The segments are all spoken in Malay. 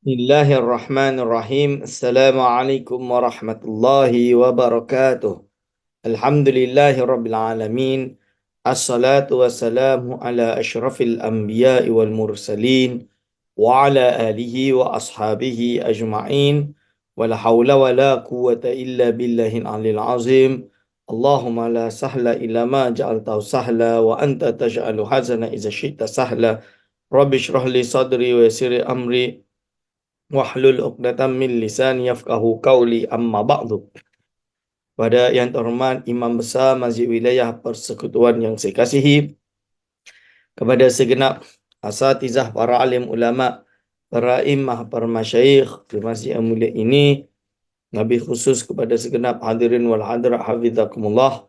Bismillahirrahmanirrahim. Assalamualaikum warahmatullahi wabarakatuh. Alhamdulillahi rabbil alamin. Assalatu wassalamu ala ashrafil anbiya'i wal mursalin wa ala alihi wa ashabihi ajma'in. Wa la hawla wa la quwwata illa billahil alil azim. Allahumma la sahla illa ma ja'altahu sahla wa anta taj'alu hazana iza syi'ta sahla. Rabbi shrah li sadri wa yassir li amri wahlul 'uqdatam min lisani yafqahu qawli, amma ba'du. Pada yang terhormat Imam Besar Masjid Wilayah Persekutuan yang saya kasihi, kepada segenap asatizah, para alim ulama, para imam, para masyayikh di masjid yang mulia ini, lebih khusus kepada segenap hadirin wal hadirat hafizakumullah.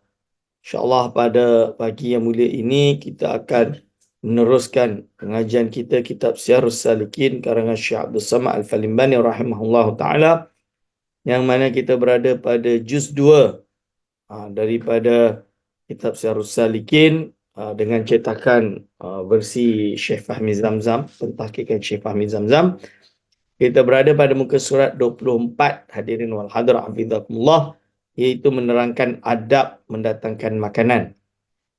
InsyaAllah pada pagi yang mulia ini kita akan meneruskan pengajian kita kitab Syiarus Salikin karangan Syekh Abdul Samad Al-Falimbani rahimahullahu taala, yang mana kita berada pada juz 2 daripada kitab Syiarus Salikin dengan cetakan versi Syekh Fahmi Zamzam, pentahqiqan Syekh Fahmi Zamzam. Kita berada pada muka surat 24, hadirin wal hadirat hafizakumullah, iaitu menerangkan adab mendatangkan makanan.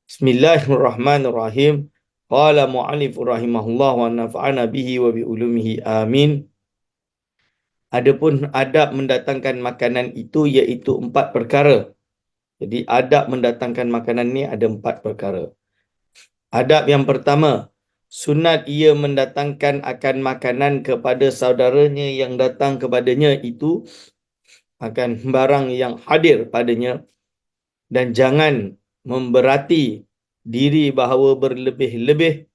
Bismillahirrahmanirrahim. Qala mu'allif rahimahullah wa nafa'ana bihi wa bi ulumihi amin. Adapun adab mendatangkan makanan itu iaitu 4 perkara. Jadi adab mendatangkan makanan ni ada 4 perkara. Adab yang pertama, sunat ia mendatangkan akan makanan kepada saudaranya yang datang kepadanya itu akan barang yang hadir padanya, dan jangan memberati diri bahawa berlebih-lebih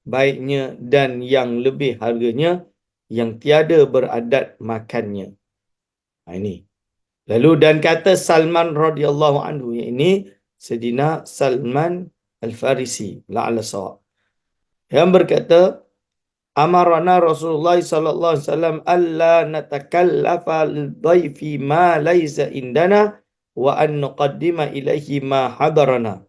baiknya dan yang lebih harganya yang tiada beradat makannya. Ini. Lalu dan kata Salman radhiyallahu anhu, ini Sayyidina Salman Al-Farisi la'alla sawab, yang berkata, amarana Rasulullah sallallahu alaihi wasallam alla natakallafa lidhaifi ma laysa indana wa an nuqaddima ilaihi ma hadarana.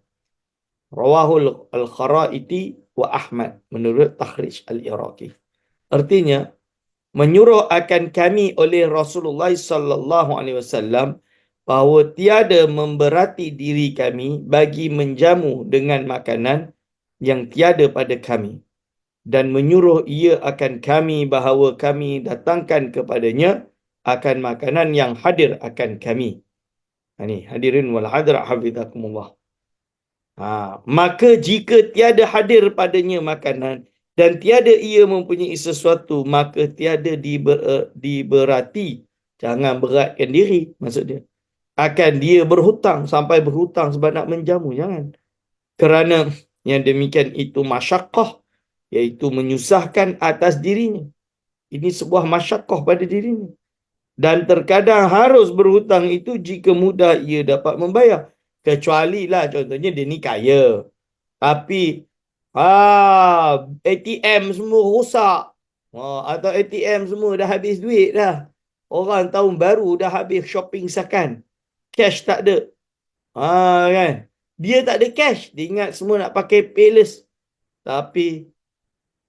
Rawahul al-Kharaiti wa Ahmad menurut takhrij al-Iraqi. Artinya, menyuruh akan kami oleh Rasulullah sallallahu alaihi wasallam bahawa tiada memberati diri kami bagi menjamu dengan makanan yang tiada pada kami, dan menyuruh ia akan kami bahawa kami datangkan kepadanya akan makanan yang hadir akan kami. Ini hadirin wal hadirat hafizakumullah. Maka jika tiada hadir padanya makanan dan tiada ia mempunyai sesuatu, maka tiada diberati, jangan beratkan diri, maksud dia, akan dia berhutang, sampai berhutang sebab nak menjamu, jangan. Kerana yang demikian itu masyaqqah, iaitu menyusahkan atas dirinya. Ini sebuah masyaqqah pada dirinya. Dan terkadang harus berhutang itu jika mudah ia dapat membayar. Kecuali lah contohnya dia ni kaya, tapi ATM semua rosak, atau ATM semua dah habis duit dah. Orang tahun baru dah habis shopping sakan, cash tak ada. Kan? Dia tak ada cash, dia ingat semua nak pakai payless. Tapi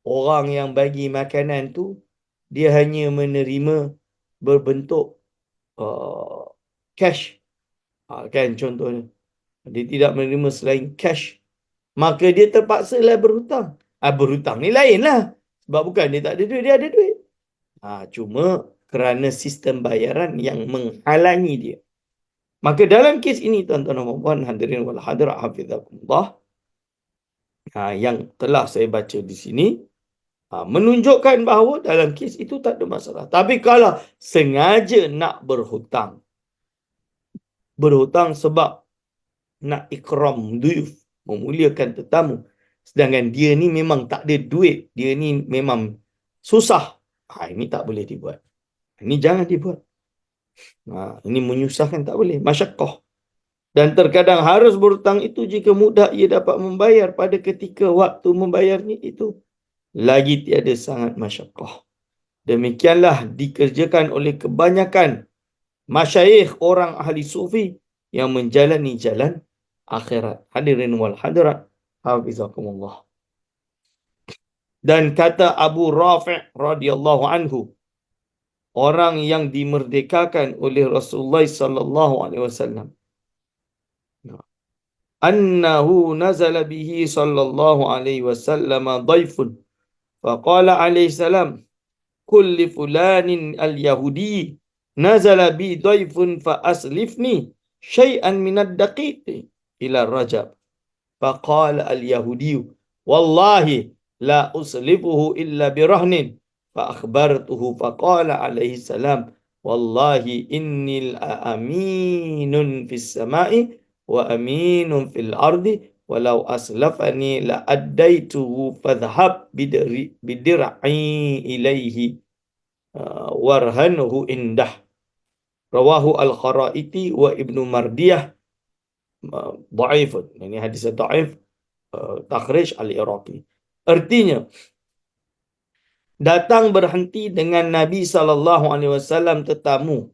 orang yang bagi makanan tu, dia hanya menerima berbentuk cash. Kan contohnya, dia tidak menerima selain cash, maka dia terpaksalah berhutang. Berhutang ni lain lah, sebab bukan dia tak ada duit, dia ada duit. Cuma kerana sistem bayaran yang menghalangi dia. Maka dalam kes ini, tuan-tuan dan puan hadirin wal hadirat hafizakumullah, yang telah saya baca di sini, menunjukkan bahawa dalam kes itu tak ada masalah. Tapi kalau sengaja nak berhutang sebab nak ikram duyuf, memuliakan tetamu, sedangkan dia ni memang tak ada duit, dia ni memang susah, ini tak boleh dibuat. Ini jangan dibuat. Ini menyusahkan, tak boleh, masyaqqah. Dan terkadang harus berhutang itu jika mudah ia dapat membayar pada ketika waktu membayarnya itu lagi tiada sangat masyaqqah. Demikianlah dikerjakan oleh kebanyakan masyayikh orang ahli sufi yang menjalani jalan akhirat. Hadirin wal hadirat hafizakumullah. Dan kata Abu Rafi' radhiyallahu anhu, orang yang dimerdekakan oleh Rasulullah sallallahu alaihi wasallam. Annahu nazala bihi sallallahu alaihi wasallam dhaifun faqala alaihi salam kulli fulanin al-yahudi nazala bi dhaifun fa aslifni syai'an min ad-daqiq ila rajab. فقال اليهودي والله لا أصلبه إلا برهن فأخبرته فقال عليه السلام والله إني لأمين في السماء وأمين في الأرض ولو أسلفني لأديته فاذهب بدرعي إليه وارهنه عنده. رواه الخرائطي وابن مردية ضعيف. Ini hadis dhaif, takhrij al-Iraqi. Artinya, datang berhenti dengan Nabi SAW tetamu.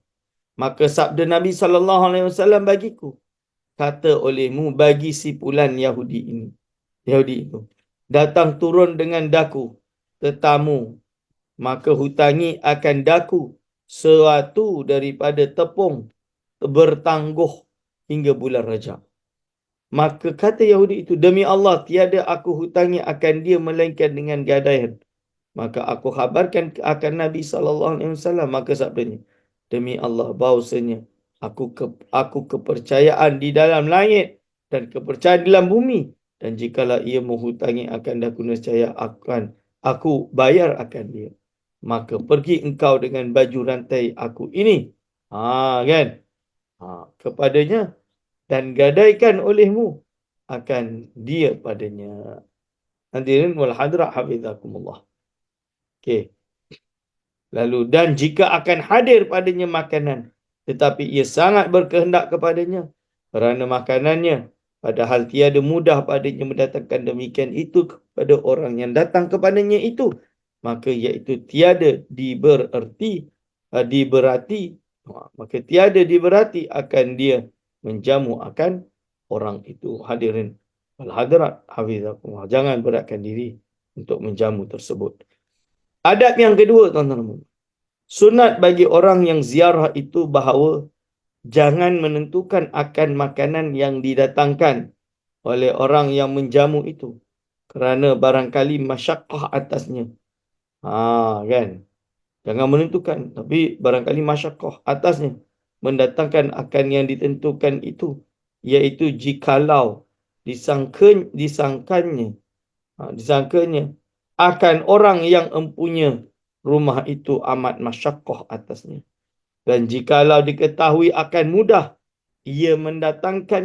Maka sabda Nabi SAW bagiku, kata olehmu bagi si pulan Yahudi ini. Yahudi itu. Datang turun dengan daku tetamu. Maka hutangi akan daku sesuatu daripada tepung bertangguh hingga bulan Rajab. Maka kata Yahudi itu, demi Allah, tiada aku hutangi akan dia melainkan dengan gadaian. Maka aku khabarkan akan Nabi SAW. Maka sabdanya, demi Allah, bahawasanya aku kepercayaan di dalam langit dan kepercayaan di dalam bumi. Dan jikalau ia menghutangi akan daku, nescaya aku bayar akan dia. Maka pergi engkau dengan baju rantai aku ini. Kan? Kepadanya. Dan gadaikan olehmu akan dia padanya. Hadirin wal hadirat hafizakumullah. Okey. Lalu, dan jika akan hadir padanya makanan, tetapi ia sangat berkehendak kepadanya, kerana makanannya, padahal tiada mudah padanya mendatangkan demikian itu kepada orang yang datang kepadanya itu, maka iaitu tiada maka tiada diberati akan dia menjamu akan orang itu. Hadirin wal hadirat hafizakumullah. Jangan beratkan diri untuk menjamu tersebut. Adab yang kedua, tuan-tuan, sunat bagi orang yang ziarah itu bahawa jangan menentukan akan makanan yang didatangkan oleh orang yang menjamu itu, kerana barangkali masyaqqah atasnya. Kan? Jangan menentukan, tapi barangkali masyaqqah atasnya mendatangkan akan yang ditentukan itu, iaitu jikalau disangkanya akan orang yang empunya rumah itu amat masyaqqah atasnya. Dan jikalau diketahui akan mudah ia mendatangkan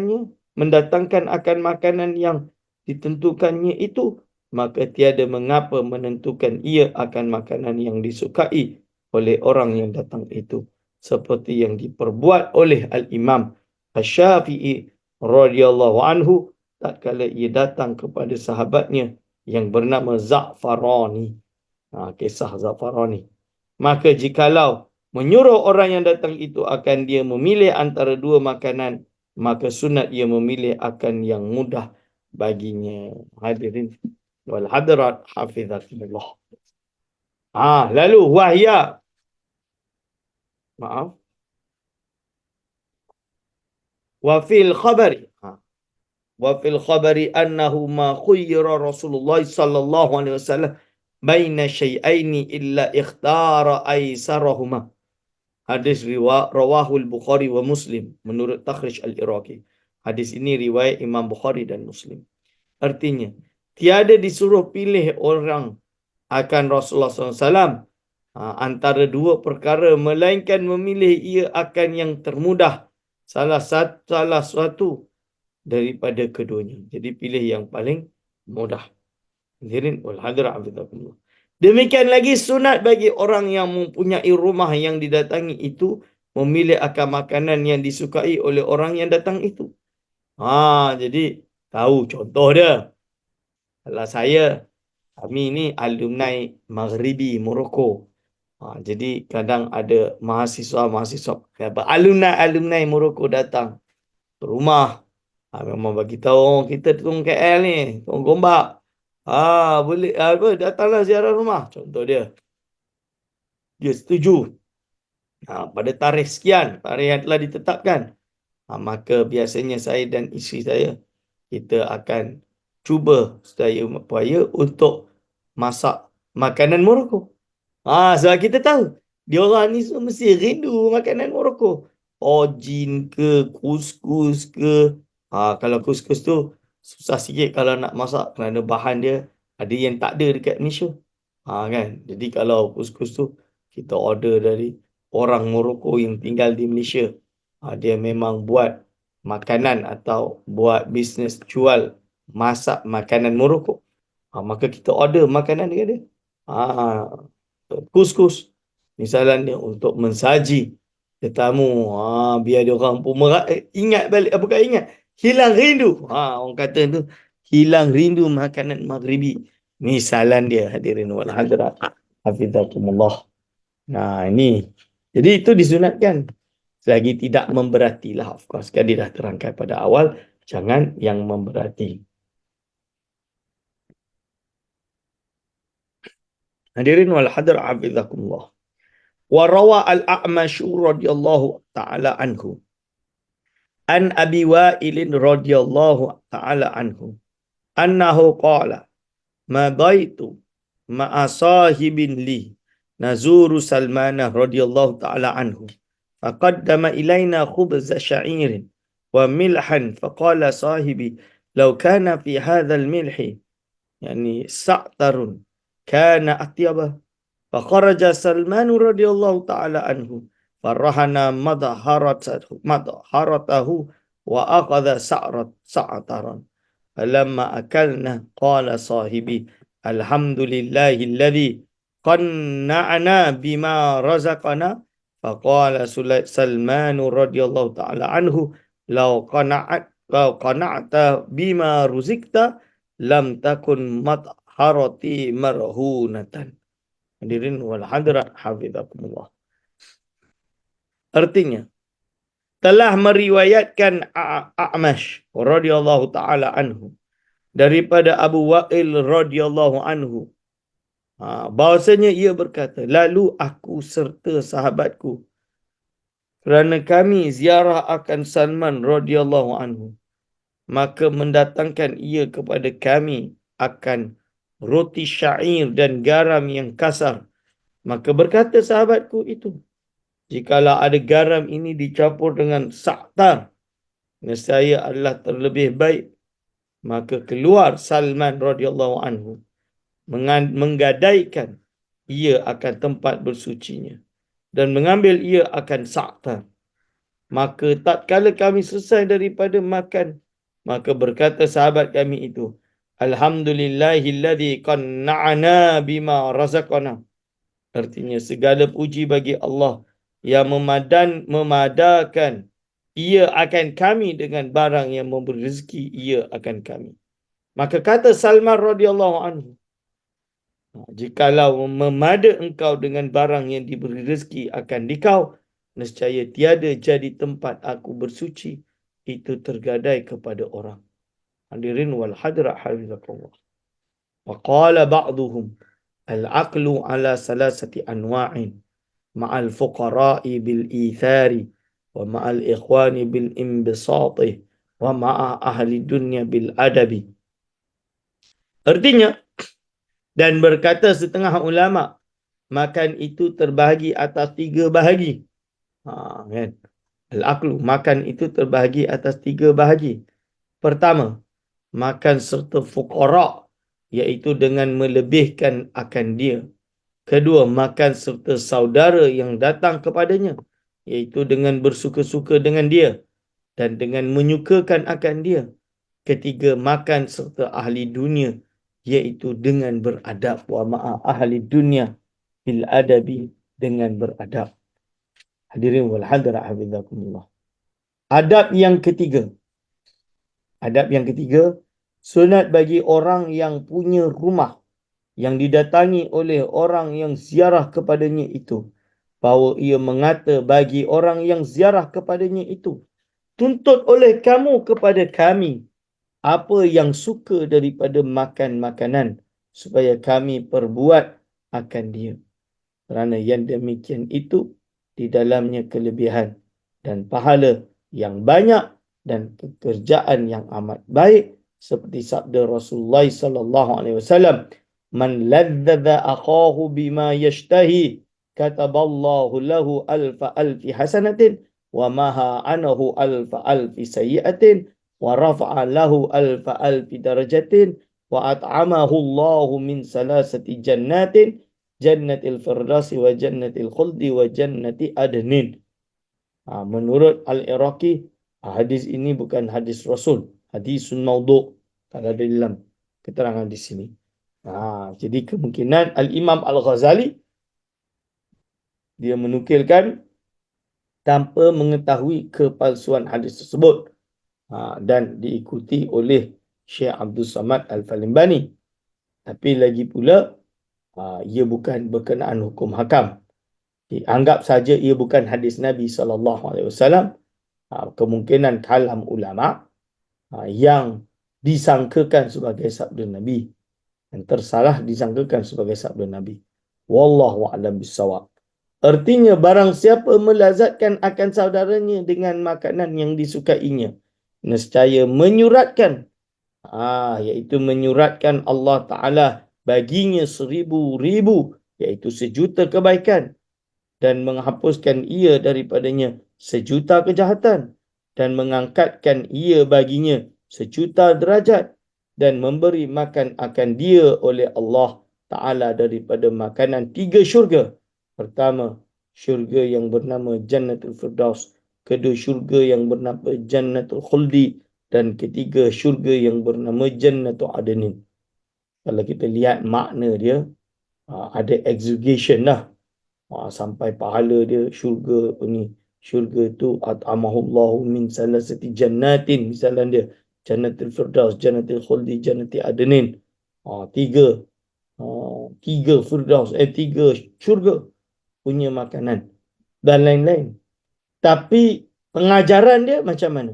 akan makanan yang ditentukannya itu, maka tiada mengapa menentukan ia akan makanan yang disukai oleh orang yang datang itu, seperti yang diperbuat oleh Al-Imam Asy-Syafi'i radhiyallahu anhu tatkala ia datang kepada sahabatnya yang bernama Za'farani. Kisah Za'farani. Maka jikalau menyuruh orang yang datang itu akan dia memilih antara dua makanan, maka sunat ia memilih akan yang mudah baginya. Hadirin wal hadirat hafizakumullah. Lalu wahya. Maaf. Wa fil khabari. Wa fil khabari annahu ma khuyyira Rasulullah sallallahu alaihi wasallam baina syai'aini illa ikhtara aisarahuma. Hadis rawahul Bukhari wa Muslim menurut takhrij al-Iraqi. Hadis ini riwayat Imam Bukhari dan Muslim. Artinya, tiada disuruh pilih orang akan Rasulullah SAW antara dua perkara, melainkan memilih ia akan yang termudah, salah suatu daripada keduanya. Jadi pilih yang paling mudah. Hadirin wal hadirat hafizakumullah. Demikian lagi sunat bagi orang yang mempunyai rumah yang didatangi itu memilih akan makanan yang disukai oleh orang yang datang itu. Jadi tahu contoh dia. Kalau kami ni alumni Maghribi Morocco. Jadi kadang ada mahasiswa alumni Morocco datang ke rumah. Memang bagi tahu kita turun KL ni, turun Gombak. Boleh datanglah ziarah rumah. Contoh dia. Dia setuju. pada tarikh sekian, tarikh yang telah ditetapkan, maka biasanya saya dan isteri saya, kita akan cuba sedaya upaya untuk masak makanan Morocco. Sebab kita tahu diorang ni semua mesti rindu makanan Morocco. Ojin ke, kuskus ke. Kalau kuskus tu susah sikit kalau nak masak kerana bahan dia ada yang tak ada dekat Malaysia. Kan. Jadi kalau kuskus tu kita order dari orang Morocco yang tinggal di Malaysia. Dia memang buat makanan atau buat bisnes jual masak makanan Morocco. Maka kita order makanan dekat dia. Kuskus misalnya untuk mensaji tetamu, biar dia orang pun ingat balik, bukan ingat, hilang rindu. Orang kata tu hilang rindu makanan Maghribi. Misalan dia, hadirin wal hadirat hafizakumullah. Ini jadi itu disunatkan selagi tidak memberatilah. Of course kan dia dah terangkan pada awal, jangan yang memberati. Hadirin wal hadirat hafizakumullah. Wa rawa al-A'mash radhiyallahu ta'ala anhu an Abi Wa'il radhiyallahu ta'ala anhu annahu qala ma baitu ma'a sahibin li nazuru Salman radhiyallahu ta'ala anhu faqaddama ilayna khubza sha'irin wa milhan faqala sahibi law kana fi hadha al-milhi yani sa'tarun kana atyabah. فخرج سلمان رضي الله تعالى عنه فرهن مظهرته وأخذ سعترا فلما أكلنا قال صاحبي الحمد لله الذي قنعنا بما رزقنا فقال سلمان رضي الله تعالى عنه لو قنعت بما رزقت لم تكن مظهرتي مرهونة. Hadirin wal hadirat hafizakumullah. Artinya, telah meriwayatkan A'mash radhiyallahu taala anhu daripada Abu Wa'il radhiyallahu anhu, bahwasanya ia berkata, lalu aku serta sahabatku kerana kami ziarah akan Salman radhiyallahu anhu, maka mendatangkan ia kepada kami akan roti syair dan garam yang kasar. Maka berkata sahabatku itu, jikalau ada garam ini dicampur dengan sa'tar, nescaya adalah terlebih baik. Maka keluar Salman radhiyallahu anhu menggadaikan ia akan tempat bersucinya dan mengambil ia akan sa'tar. Maka tatkala kami selesai daripada makan, maka berkata sahabat kami itu, alhamdulillahilladzi qanna'ana bima razaqana. Artinya segala puji bagi Allah yang memadakan ia akan kami dengan barang yang memberi rezeki ia akan kami. Maka kata Salman radhiyallahu anhu, jikalau memada engkau dengan barang yang diberi rezeki akan dikau, nescaya tiada jadi tempat aku bersuci itu tergadai kepada orang. Hadirin wal hadirat hafizakumullah. Wa qala ba'duhum al-aqlu ala salasati anwa'in ma'al fuqara'i bil ithari wa ma'al ikhwani bil imbisati wa ma'a ahli dunya bil adabi. Artinya, dan berkata setengah ulama, makan itu terbahagi atas 3 bahagi. Kan? Al-aqlu, makan itu terbahagi atas 3 bahagi. Pertama, makan serta fuqara, iaitu dengan melebihkan akan dia. Kedua, makan serta saudara yang datang kepadanya, iaitu dengan bersuka-suka dengan dia dan dengan menyukakan akan dia. Ketiga, makan serta ahli dunia, iaitu dengan beradab. Wa ma'a ahli dunia bil adabi, dengan beradab. Hadirin wal hadirat hafizakumullah. Adab yang ketiga. Adab yang ketiga, sunat bagi orang yang punya rumah yang didatangi oleh orang yang ziarah kepadanya itu, bahawa ia mengata bagi orang yang ziarah kepadanya itu, tuntut oleh kamu kepada kami apa yang suka daripada makan makanan, supaya kami perbuat akan dia. Kerana yang demikian itu di dalamnya kelebihan dan pahala yang banyak dan pekerjaan yang amat baik, seperti sabda Rasulullah sallallahu alaihi wasallam, man ladzadza akhahu bima yashtahi kataballahu lahu alfa alfi hasanatin wa maha anahu alfa alfi sayyi'atin wa rafa'a lahu alfa alfi darajatin wa at'amahu Allahu min salasati jannatin, jannatil firdausi wa jannatil khuldi wa jannati adnin. Menurut Al-Iraqi, hadis ini bukan hadis Rasul, hadisun maudhu', tak ada dalam keterangan di sini. Jadi kemungkinan Al-Imam Al-Ghazali dia menukilkan tanpa mengetahui kepalsuan hadis tersebut, dan diikuti oleh Syekh Abdul Samad Al-Falimbani. Tapi lagi pula, ia bukan berkenaan hukum hakam. Anggap saja ia bukan hadis Nabi SAW. Kemungkinan kalam ulama yang disangkakan sebagai sabda Nabi, yang tersalah disangkakan sebagai sabda Nabi. Wallahu a'lam bissawab. Artinya barang siapa melazatkan akan saudaranya dengan makanan yang disukainya, nescaya menyuratkan, iaitu menyuratkan Allah Ta'ala baginya 1000,000, iaitu 1,000,000 kebaikan, dan menghapuskan ia daripadanya 1,000,000 kejahatan, dan mengangkatkan ia baginya 1,000,000 derajat, dan memberi makan akan dia oleh Allah Ta'ala daripada makanan 3 syurga. Pertama, syurga yang bernama Jannatul Firdaus. Kedua, syurga yang bernama Jannatul Khuldi. Dan ketiga, syurga yang bernama Jannatul Adnin. Kalau kita lihat makna dia, ada exaggeration lah. Sampai pahala dia syurga ni. Syurga tu at'amahullahu min salasati jannatin. Misalan dia, Jannatul Firdaus, Jannatul Khuldi, Jannatul Adnin. Tiga Firdaus, 3 syurga punya makanan dan lain-lain. Tapi pengajaran dia macam mana?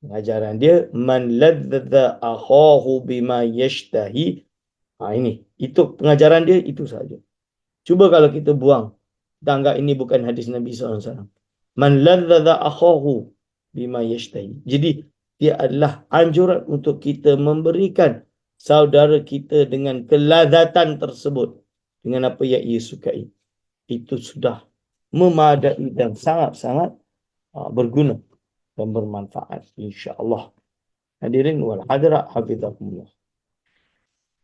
Pengajaran dia, man ladzadza akhahu bima yashtahi. Ini, itu pengajaran dia, itu saja. Cuba kalau kita buang, kita anggap ini bukan hadis Nabi SAW. Man ladzadza akhahu bima yashtahi. Jadi dia adalah anjuran untuk kita memberikan saudara kita dengan kelazatan tersebut, dengan apa yang ia sukai. Itu sudah memadai dan sangat-sangat berguna dan bermanfaat, insya-Allah. Hadirin wal hadirat hafizakumullah.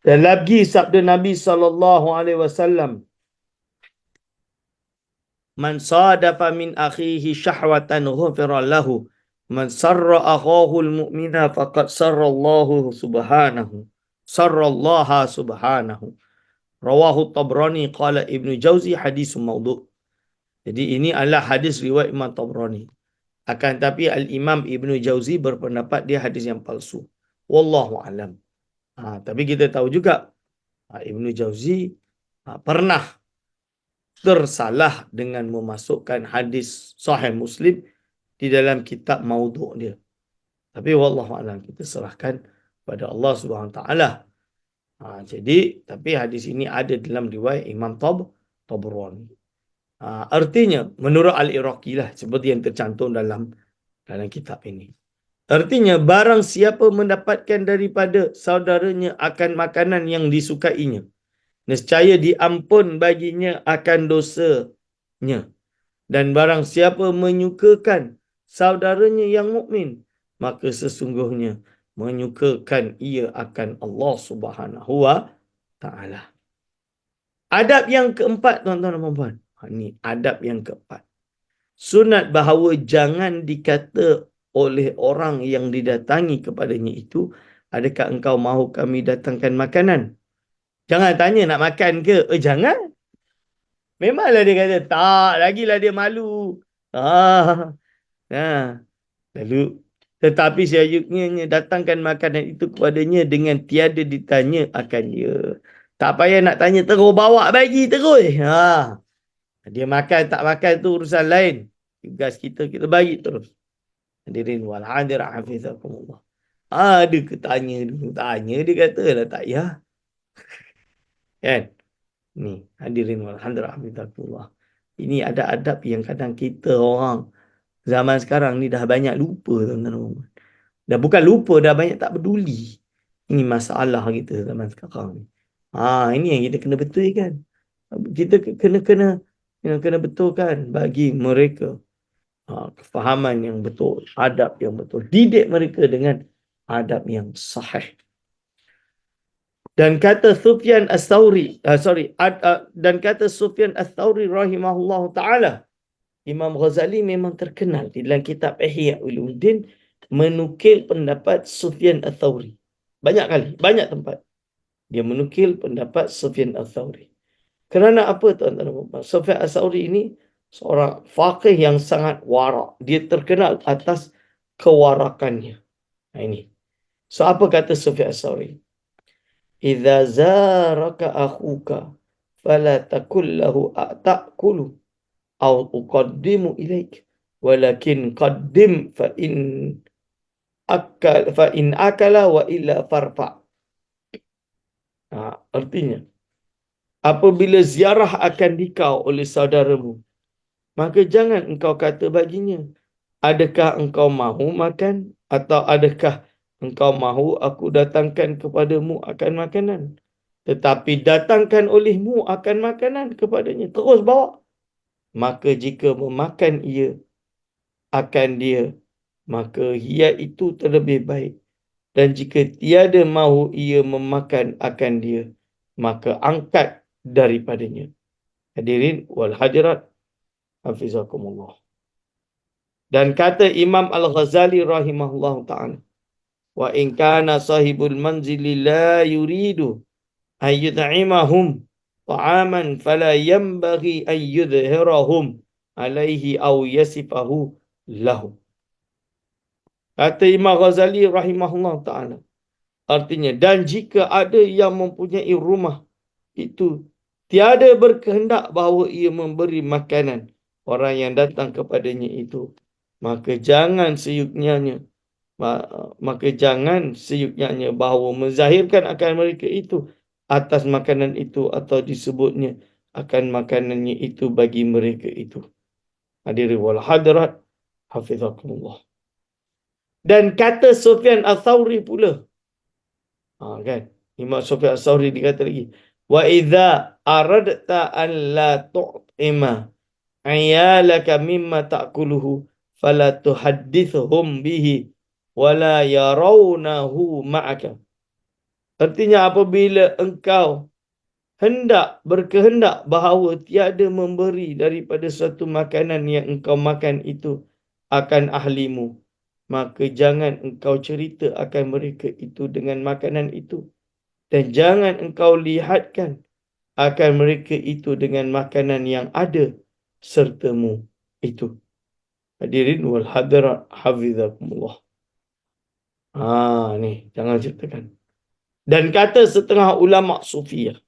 Dan lagi sabda Nabi SAW, man sadafa min akhihi syahwatan ghufira lahu, man sarra akhahu al-mu'mina faqad sarrallahu subhanahu, sarrallaha subhanahu. Rawahu Tabrani qala Ibnu Jauzi hadisun maudhu'. Jadi ini adalah hadis riwayat Imam Tabrani. Akan tapi Al-Imam Ibnu Jauzi berpendapat dia hadis yang palsu. Wallahu alam. Tapi kita tahu juga Ibnu Jauzi pernah tersalah dengan memasukkan hadis Sahih Muslim di dalam kitab maudhu' dia. Tapi wallahu alam, kita serahkan pada Allah Subhanahu Wa Taala. Jadi, tapi hadis ini ada dalam riwayat Imam Tabrani. Artinya, menurut Al-Iraqi lah, seperti yang tercantum dalam kitab ini. Artinya, barang siapa mendapatkan daripada saudaranya akan makanan yang disukainya, nescaya diampun baginya akan dosanya. Dan barang siapa menyukakan saudaranya yang mukmin, maka sesungguhnya menyukakan ia akan Allah Subhanahu Wa Ta'ala. Adab yang keempat, tuan-tuan dan puan-puan. Ini adab yang keempat. Sunat bahawa jangan dikata oleh orang yang didatangi kepadanya itu, adakah engkau mahu kami datangkan makanan? Jangan tanya nak makan ke? Jangan. Memanglah dia kata, tak, lagilah dia malu. Lalu, tetapi selanjutnya datangkan makanan itu kepadanya dengan tiada ditanya akan dia. Tak payah nak tanya, terus bawa bagi terus. Dia makan tak makan tu urusan lain. Tugas kita bagi terus. Hadirin wal hadirat hafizakumullah. Ada ke tanya dulu? Tanya, dia kata lah tak payah. Kan? Ni, hadirin wal hadirat hafizakumullah. Ini ada adab yang kadang kita orang zaman sekarang ni dah banyak lupa, tuan-tuan. Dah bukan lupa, dah banyak tak peduli. Ini masalah kita zaman sekarang ni. Ini yang kita kena betulkan. Kita kena betulkan bagi mereka kefahaman yang betul, adab yang betul. Didik mereka dengan adab yang sahih. Dan kata Sufyan Ats-Tsauri, dan kata Sufyan Ats-Tsauri rahimahullah taala, Imam Ghazali memang terkenal di dalam kitab Ihya Ulumuddin menukil pendapat Sufyan Ats-Tsauri. Banyak kali, banyak tempat dia menukil pendapat Sufyan Ats-Tsauri. Kerana apa, tuan-tuan? Sufyan Ats-Tsauri ini seorang faqih yang sangat warak. Dia terkenal atas kewarakannya. Ini. So apa kata Sufyan Ats-Tsauri? Idza zaraka akhuka fala takul lahu a'taqulu aw uqaddimu ilaik walakin qaddim fa in akala wa illa farfa. Artinya, apabila ziarah akan dikau oleh saudaramu, maka jangan engkau kata baginya, adakah engkau mahu makan atau adakah engkau mahu aku datangkan kepadamu akan makanan. Tetapi datangkan olehmu akan makanan kepadanya. Terus bawa. Maka jika memakan ia akan dia, maka ia itu terlebih baik. Dan jika tiada mahu ia memakan akan dia, maka angkat daripadanya. Hadirin wal hadirat, hafizakumullah. Dan kata Imam Al-Ghazali rahimahullah ta'ala, wa in kana sahibul manzili la yuridu ayyud'imahum ta'aman fala yanbaghi ayyudhirahum alaihi aw yasifahu lahu. Kata Imam Ghazali rahimahullah ta'ala, artinya, dan jika ada yang mempunyai rumah itu tiada berkehendak bahawa ia memberi makanan orang yang datang kepadanya itu, maka jangan seyuknya bahawa menzahirkan akan mereka itu atas makanan itu atau disebutnya akan makanannya itu bagi mereka itu. Hadirin wal hadirat, hafizakumullah. Dan kata Sufyan Ats-Tsauri pula, kan, Imam Sufyan Ats-Tsauri dikata lagi, wa idza aradta an la tu'ima ayalaka mimma ta'kuluhu fala tuhaddithhum bihi wala yarawnahu ma'aka. Artinya, apabila engkau berkehendak bahawa tiada memberi daripada suatu makanan yang engkau makan itu akan ahlimu, maka jangan engkau cerita akan mereka itu dengan makanan itu, dan jangan engkau lihatkan akan mereka itu dengan makanan yang ada sertamu itu. Hadirin wal hadirat, hafizakumullah. Ni jangan ceritakan. Dan kata setengah ulama sufiyah.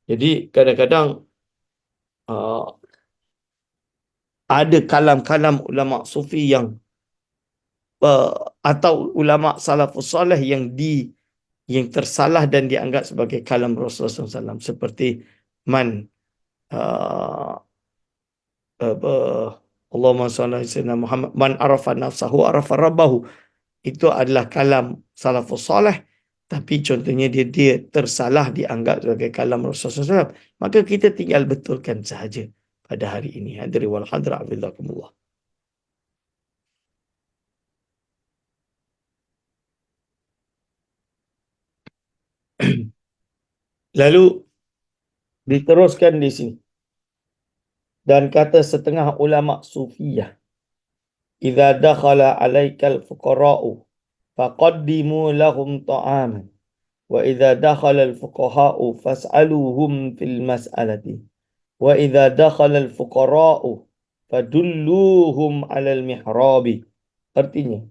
Jadi kadang-kadang ada kalam-kalam ulama sufi yang atau ulama salafus salih yang tersalah dan dianggap sebagai kalam Rasulullah SAW, seperti man Allahumma salli ala sayyidina Muhammad, man arafa nafsahu arafa rabbahu. Itu adalah kalam salafus salih, tapi contohnya dia tersalah dianggap sebagai kalam Rasulullah SAW. Maka kita tinggal betulkan sahaja pada hari ini. Hadirin wal hadirat, hafizakumullah. Lalu diteruskan di sini. Dan kata setengah ulama sufiyah, idza dakhala 'alaikal fuqara'u faqaddimu lahum ta'aman wa idza dakhala al-fuqaha'u fas'aluhum fil mas'alati wa idza dakhala al-fuqara'u fadulluhum 'alal mihrabi. Artinya,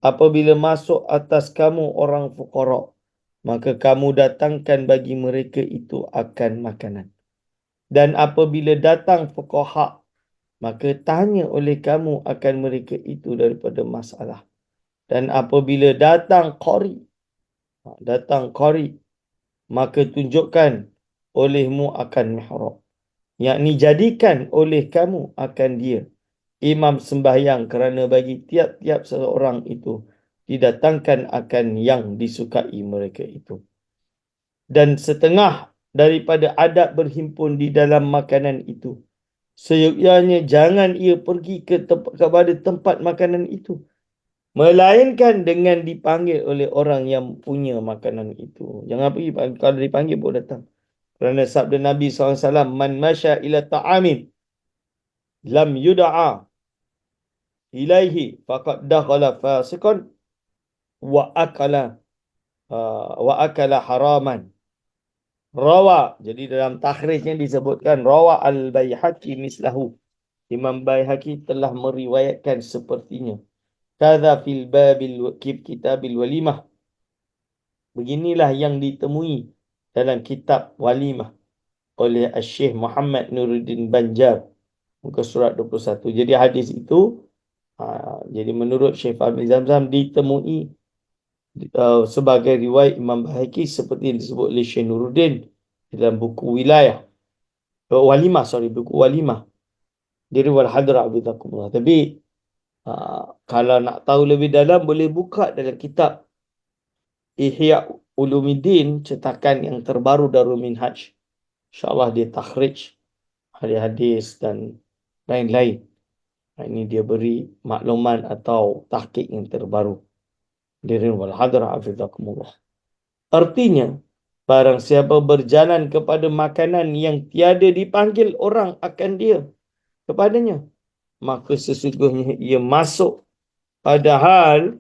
apabila masuk atas kamu orang fuqara, maka kamu datangkan bagi mereka itu akan makanan. Dan apabila datang fuqaha, maka tanya oleh kamu akan mereka itu daripada masalah. Dan apabila datang qari, maka tunjukkan olehmu akan mihrab. yakni jadikan oleh kamu akan dia imam sembahyang, kerana bagi tiap-tiap seseorang itu didatangkan akan yang disukai mereka itu. Dan setengah daripada adab berhimpun di dalam makanan itu, seyogyanya jangan ia pergi kepada tempat makanan itu, melainkan dengan dipanggil oleh orang yang punya makanan itu. Jangan pergi, kalau dipanggil pun datang. Kerana sabda Nabi SAW, Man masya ila ta'amin lam yuda'a ilaihi faqad dakhala fasiqan wa akala haraman. Rawa. Jadi dalam takhrijnya disebutkan rawa al-Baihaqi mislahu. Imam Baihaqi telah meriwayatkan sepertinya. Kadza fil babil kitabil walimah. Beginilah yang ditemui dalam kitab walimah oleh Syekh Muhammad Nuruddin Banjar, muka surat 21. Jadi hadis itu jadi menurut Syekh Fahmi Zamzam ditemui sebagai riwayat Imam Baihaqi seperti yang disebut oleh Syekh Nuruddin dalam buku wilayah walimah, buku walimah diri wal hadra abidakumullah. Tapi kalau nak tahu lebih dalam, boleh buka dalam kitab Ihya Ulumuddin cetakan yang terbaru Darul Minhaj. InsyaAllah dia takhrij hadis-hadis dan lain-lain. Ini dia beri makluman atau tahqiq yang terbaru. Dirin wal hadra hafizakumullah. Artinya, barang siapa berjalan kepada makanan yang tiada dipanggil orang akan dia kepadanya, maka sesungguhnya ia masuk, padahal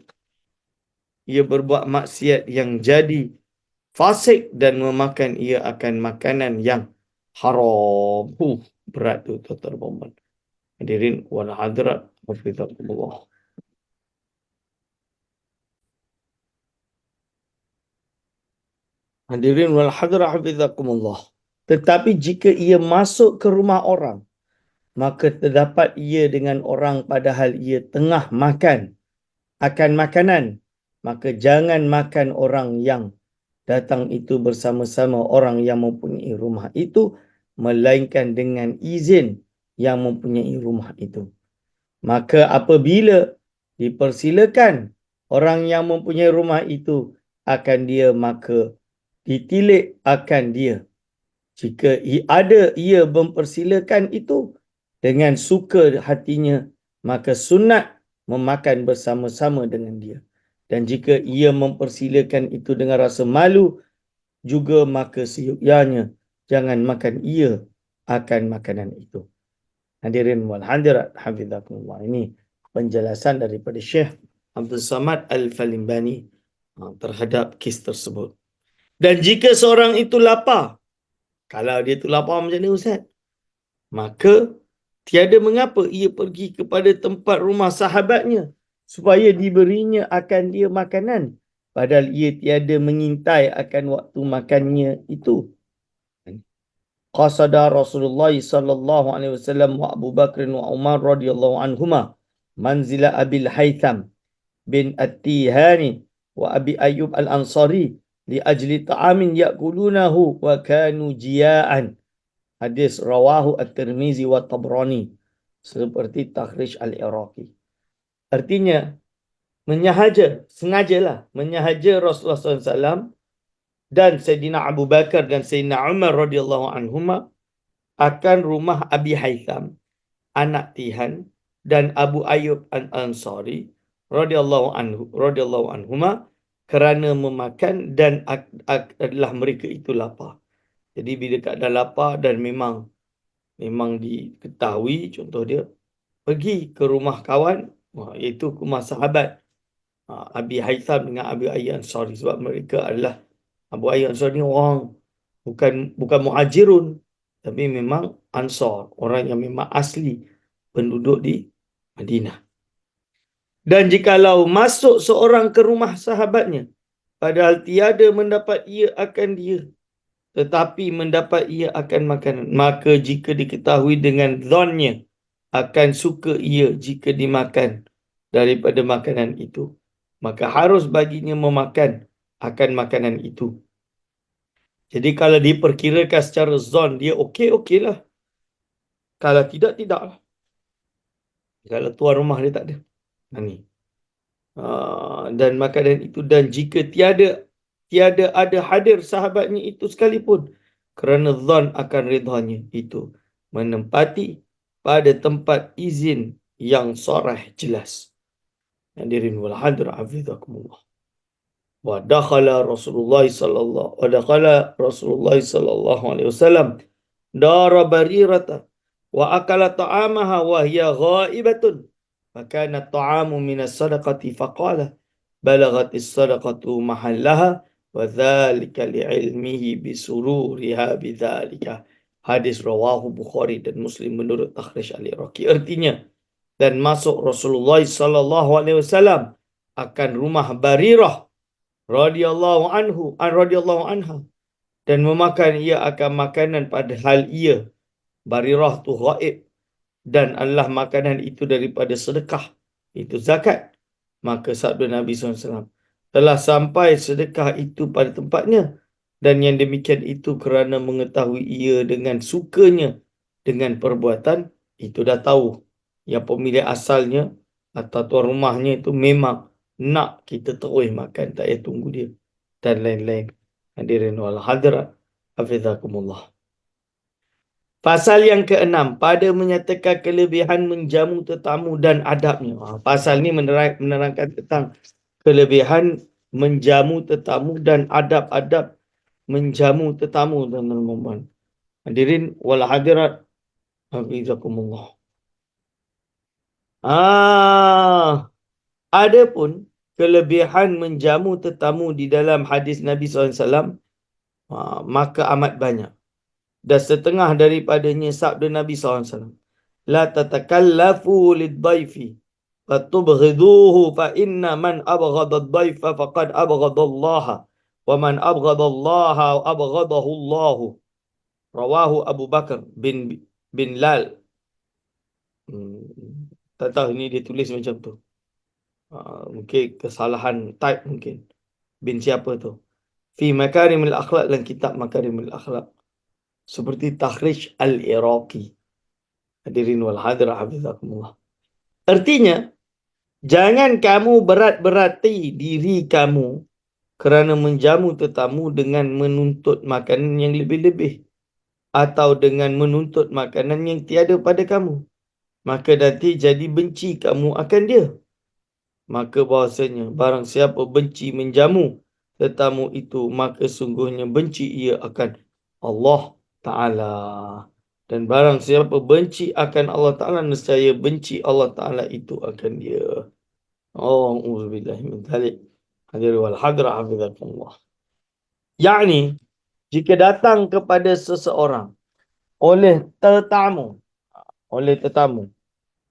ia berbuat maksiat yang jadi fasik dan memakan ia akan makanan yang haram. Berat tu tuan-tuan puan-puan. Hadirin wal hadirat hafizakumullah. Hadirin wal hadirat hafizakumullah. Tetapi jika ia masuk ke rumah orang, maka terdapat ia dengan orang padahal ia tengah makan akan makanan, maka jangan makan orang yang datang itu bersama-sama orang yang mempunyai rumah itu, melainkan dengan izin yang mempunyai rumah itu. Maka apabila dipersilakan orang yang mempunyai rumah itu akan dia, maka ditilik akan dia. Jika ada ia mempersilakan itu dengan suka hatinya, maka sunat memakan bersama-sama dengan dia. Dan jika ia mempersilakan itu dengan rasa malu juga, maka seyogyanya jangan makan ia akan makanan itu. Hadirin wal hadirat hafizakumullah. Ini penjelasan daripada Syekh Abdul Samad Al-Falimbani terhadap kes tersebut. Dan jika seorang itu lapar, kalau dia tu lapar macam ni Ustaz, maka tiada mengapa ia pergi kepada tempat rumah sahabatnya supaya diberinya akan dia makanan, padahal ia tiada mengintai akan waktu makannya itu. Qasada Rasulullah sallallahu alaihi wasallam wa Abu Bakr wa Umar radhiyallahu anhuma manzila Abil Haytham bin At-Tihani wa Abi Ayyub Al-Ansari li ajli ta'amin ya'kulunahu wa kanu jiya'an. Hadis rawahu At-Tirmizi wa Tabrani, seperti takhrij Al-Iraqi. Artinya sengajalah menyahaja Rasulullah SAW dan Sayyidina Abu Bakar dan Sayyidina Umar radhiyallahu anhuma akan rumah Abi Haytham, anak Tihan, dan Abu Ayyub Al-Ansari radhiyallahu anhuma kerana memakan dan adalah mereka itu lapar. Jadi bila keadaan lapar dan memang diketahui, contoh dia pergi ke rumah kawan, iaitu rumah sahabat Abi Haytham dengan Abi Ayyub Ansari, sebab mereka adalah Abu Ayyub Ansari ni orang bukan muhajirun, tapi memang Ansar, orang yang memang asli penduduk di Madinah. Dan jikalau masuk seorang ke rumah sahabatnya, padahal tiada mendapat ia akan dia, tetapi mendapat ia akan makanan, maka jika diketahui dengan zonnya akan suka ia jika dimakan daripada makanan itu, maka harus baginya memakan akan makanan itu. Jadi kalau diperkirakan secara zon, dia okey lah. Kalau tidak, tidaklah. Kalau tuan rumah dia tak ada. Ni. Dan makanan itu, dan jika tiada ada hadir sahabatnya itu sekalipun, kerana zon akan ridhanya itu menempati pada tempat izin yang sarah jelas. Hadirin wal hadir hafizakumullah. ودخل رسول الله صلى الله عليه وسلم دار بريرة وأكل طعامها وهي غائبة فكان الطعام من الصدقة فقال بلغت الصدقة محلها وذلك لعلمه بسرورها بذلك. Hadis rawahu Bukhari dan Muslim menurut takhrij Al-Iraqi. Artinya, dan masuk Rasulullah sallallahu alaihi wasallam akan rumah Barirah radhiyallahu anha, dan memakan ia akan makanan padahal ia, Barirah tu, ghaib, dan adalah makanan itu daripada sedekah, itu zakat. Maka sabda Nabi SAW, telah sampai sedekah itu pada tempatnya, dan yang demikian itu kerana mengetahui ia dengan sukanya dengan perbuatan itu. Dah tahu yang pemilik asalnya atau tuan rumahnya itu memang nak kita terus makan, tak payah tunggu dia, dan lain-lain. Hadirin wal hadirat hafizakumullah. Pasal yang ke-6, pada menyatakan kelebihan menjamu tetamu dan adabnya. Pasal ni menerangkan tentang kelebihan menjamu tetamu dan adab-adab menjamu tetamu, teman-teman. Hadirin wal hadirat hafizakumullah. Adapun kelebihan menjamu tetamu di dalam hadis Nabi SAW, maka amat banyak. Dan setengah daripadanya sabda Nabi SAW, la tatakallafu lid-daifi fatubghiduhu fa inna man abghadha ad-daifa faqad abghadha Allah wa man abghadha Allah abghadahu Allah. Rawahu Abu Bakar bin Lal. Tak tahu ni dia tulis macam tu. Mungkin kesalahan type mungkin. Bin siapa tu? Fi Makarimul Akhlaq, dalam kitab Makarimul Akhlaq. Seperti takhrij Al-Iraqi. Hadirin wal hadirah hafizakumullah. Artinya, jangan kamu berat-berati diri kamu kerana menjamu tetamu dengan menuntut makanan yang lebih-lebih, atau dengan menuntut makanan yang tiada pada kamu. Maka nanti jadi benci kamu akan dia. Maka bahasanya, barang siapa benci menjamu tetamu itu, maka sungguhnya benci ia akan Allah Ta'ala. Dan barang siapa benci akan Allah Ta'ala, nescaya benci Allah Ta'ala itu akan dia. A'udzubillahi min dzalik. Hadir wal hadra hafizakumullah. Yakni, jika datang kepada seseorang oleh tetamu,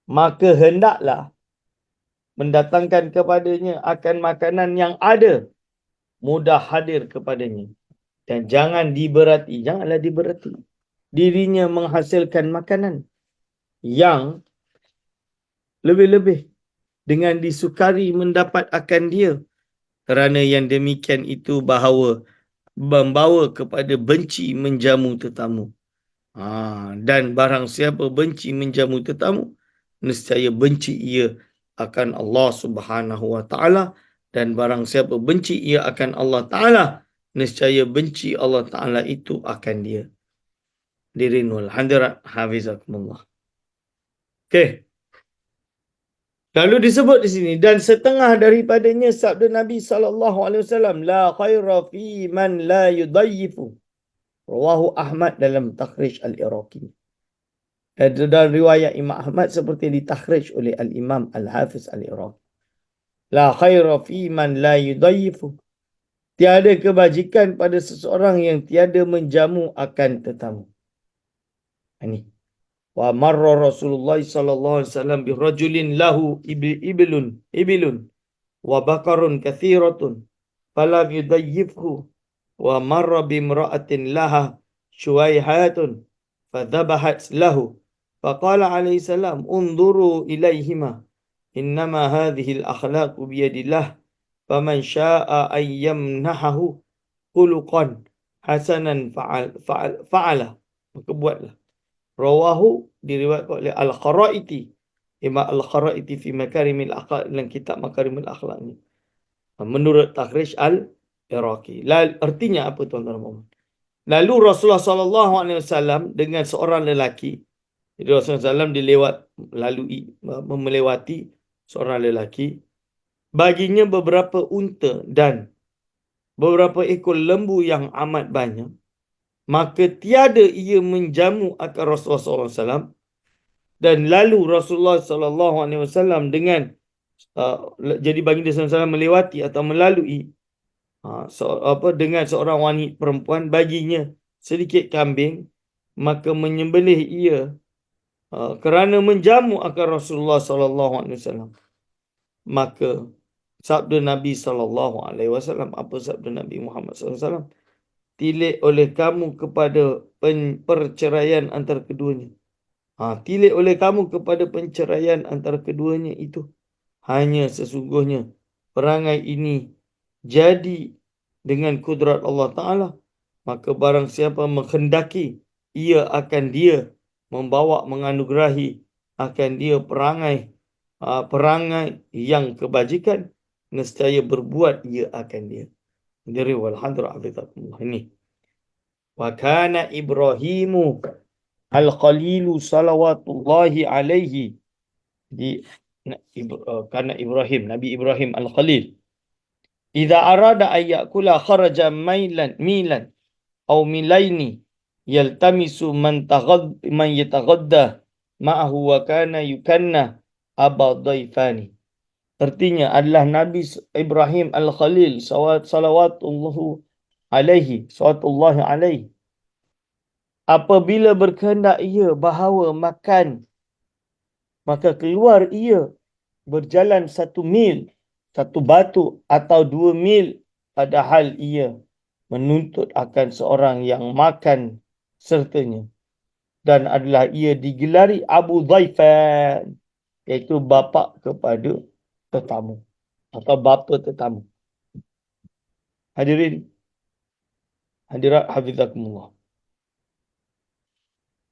maka hendaklah mendatangkan kepadanya akan makanan yang ada, mudah hadir kepadanya. Dan janganlah diberati dirinya menghasilkan makanan yang lebih-lebih dengan disukari mendapat akan dia, kerana yang demikian itu membawa kepada benci menjamu tetamu. Dan barang siapa benci menjamu tetamu, nescaya benci ia akan Allah Subhanahu wa Ta'ala. Dan barang siapa benci ia akan Allah Ta'ala, nescaya benci Allah Ta'ala itu akan dia. Hadirin wal hadirat hafizakumullah. Okey. Lalu disebut di sini, dan setengah daripadanya sabda Nabi SAW, la khaira fi man la yudayyifu. Rawahu Ahmad dalam takhrij Al-Iraqi. Dan riwayat Imam Ahmad seperti ditakhrij oleh Al-Imam Al-Hafiz Al-Iraqi. La khaira fi man la yudayyifu. Tiada kebajikan pada seseorang yang tiada menjamu akan tetamu. Ini. Wa marra Rasulullah sallallahu alaihi wasallam bi rajulin lahu ibilun wa bakarun kathiratun falam yudayyifhu, wa marra bi imra'atin laha shuwaihatun fadhabahat lahu faqala alaihi salam unzuru ilaihima innama hadhihi al-akhlaqu bi yadillah faman syaa'a an yamnahahu khuluqan hasanan fa'ala, maka buatlah. Rawahu diriwayatkan oleh Al-Kharaiti. Imam Al-Kharaiti fi Makarimil Akhlaq, dalam kitab Makarimil Akhlaq ni. Menurut Takhrij Al-Iraqi. Artinya apa tuan-tuan? Lalu Rasulullah SAW dengan seorang lelaki. Jadi Rasulullah SAW melewati seorang lelaki. Baginya beberapa unta dan beberapa ekor lembu yang amat banyak. Maka tiada ia menjamu akan Rasulullah SAW. Dan lalu Rasulullah SAW dengan jadi baginda SAW melewati atau melalui dengan seorang wanita perempuan, baginya sedikit kambing, maka menyembelih ia kerana menjamu akan Rasulullah SAW. Maka sabda Nabi SAW, apa sabda Nabi Muhammad SAW? Tilik oleh kamu kepada perceraian antara keduanya. Tilik oleh kamu kepada penceraian antara keduanya itu. Hanya sesungguhnya perangai ini jadi dengan kudrat Allah Ta'ala. Maka barang siapa menghendaki, ia akan dia membawa, menganugerahi akan dia perangai yang kebajikan. Nescaya berbuat ia akan dia. Dari walhadra abitakumullah ini. Wa kana Ibrahimu al-Khalilu salawatullahi alaihi. Karena Nabi Ibrahim al-Khalil. Idza arada ayyakula kharaja milan aw milaini yaltamisu man yataghadda ma'ahu wa kana yukanna aba dhaifani. Artinya adalah Nabi Ibrahim al-Khalil salawatullahi alaihi. Apabila berkehendak ia bahawa makan, maka keluar ia berjalan 1 mil, 1 batu atau 2 mil, padahal ia menuntut akan seorang yang makan sertanya. Dan adalah ia digelari Abu Dhaifan, iaitu bapa kepada tetamu atau bapa tetamu. Hadirat hafizakumullah.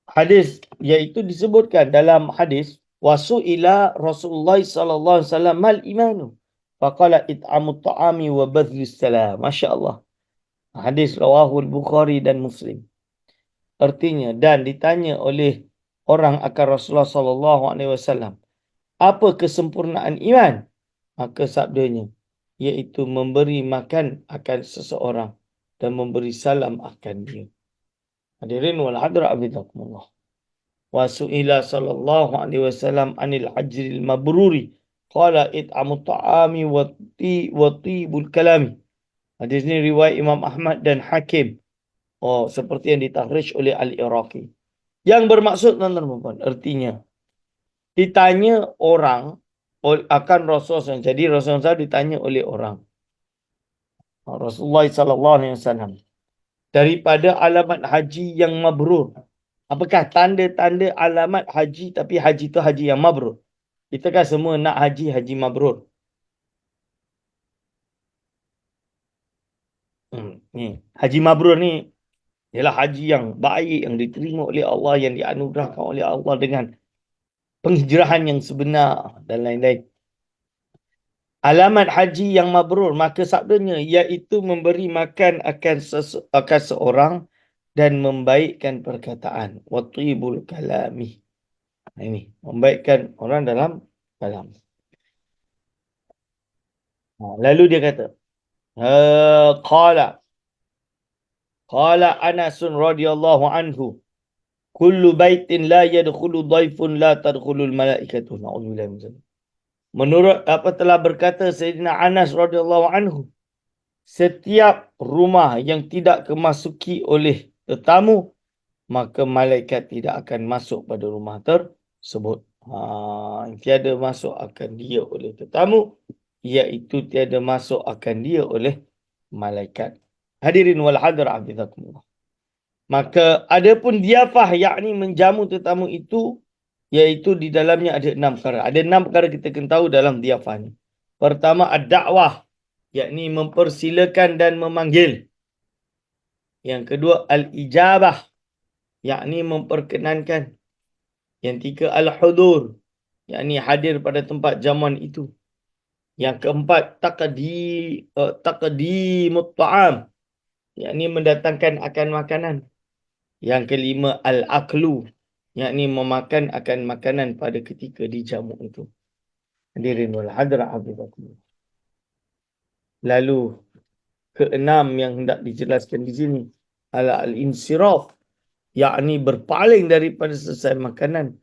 Hadis iaitu disebutkan dalam hadis wasu'ila Rasulullah sallallahu alaihi wasallam mal imanu faqala it'amut ta'ami wa badhlus salam. Masya-Allah. Hadis rawahu al-Bukhari dan Muslim. Artinya, dan ditanya oleh orang akan Rasulullah sallallahu alaihi wasallam, apa kesempurnaan iman? Maka sabdanya, iaitu memberi makan akan seseorang dan memberi salam akan dia. Hadirin wal hadra abidakumullah. Wa su'ila sallallahu alaihi wasallam anil ajril mabruri qala it'amut ta'ami wa tibul kalami. Hadis ini riwayat Imam Ahmad dan Hakim. Seperti yang ditakhrij oleh Al-Iraqi. Yang bermaksud tuan-tuan, artinya ditanya orang akan Rasulullah SAW. Jadi Rasulullah SAW ditanya oleh orang. Rasulullah SAW. Daripada alamat haji yang mabrur. Apakah tanda-tanda alamat haji, tapi haji itu haji yang mabrur? Kita kan semua nak haji mabrur. Ni haji mabrur ni ialah haji yang baik, yang diterima oleh Allah, yang dianugerahkan oleh Allah dengan penghijrahan yang sebenar dan lain-lain. Alamat haji yang mabrur, maka sabdanya iaitu memberi makan akan seorang dan membaikkan perkataan. Wa tibul kalami. Ini membaikkan orang dalam kalam. Lalu dia kata, qala Anasun radhiyallahu anhu, kullu baitin la yadkhulu dhaifun la tadkhulul malaikatu. Na'udzubillah min dzalik. Menurut apa telah berkata Sayyidina Anas radhiyallahu anhu, setiap rumah yang tidak kemasuki oleh tetamu, maka malaikat tidak akan masuk pada rumah tersebut. Tiada masuk akan dia oleh tetamu, iaitu tiada masuk akan dia oleh malaikat. Hadirin wal hadar afizakumullah. Maka adapun diafah, yakni menjamu tetamu itu, iaitu di dalamnya ada 6 perkara. Ada 6 perkara kita kena tahu dalam diafah ni. Pertama, ad-da'wah, yakni mempersilakan dan memanggil. Yang kedua, al-ijabah, yakni memperkenankan. Yang tiga al-hudur, yakni hadir pada tempat jamuan itu. Yang keempat taqdimut ta'am, yakni mendatangkan akan makanan. Yang kelima al-aklu, yakni memakan akan makanan pada ketika dijamu itu. Hadirin wal hadra hafizakumullah. Lalu keenam yang hendak dijelaskan di sini adalah al-insiraf, yakni berpaling daripada selesai makan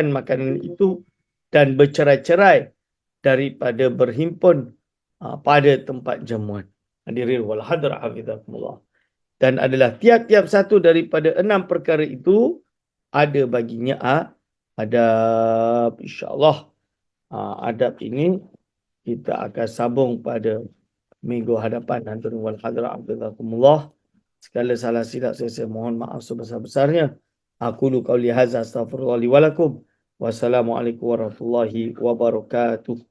makanan itu dan bercerai-cerai daripada berhimpun pada tempat jamuan. Hadirin wal hadra hafizakumullah. Dan adalah tiap-tiap satu daripada 6 perkara itu ada baginya adab. InsyaAllah adab ini kita akan sambung pada minggu hadapan. Hadirin wal hadra hafizakumullah. Segala salah silap saya mohon maaf sebesar-besarnya. Aqulu qauli hadza astaghfirullah li wa lakum. Wassalamualaikum warahmatullahi wabarakatuh.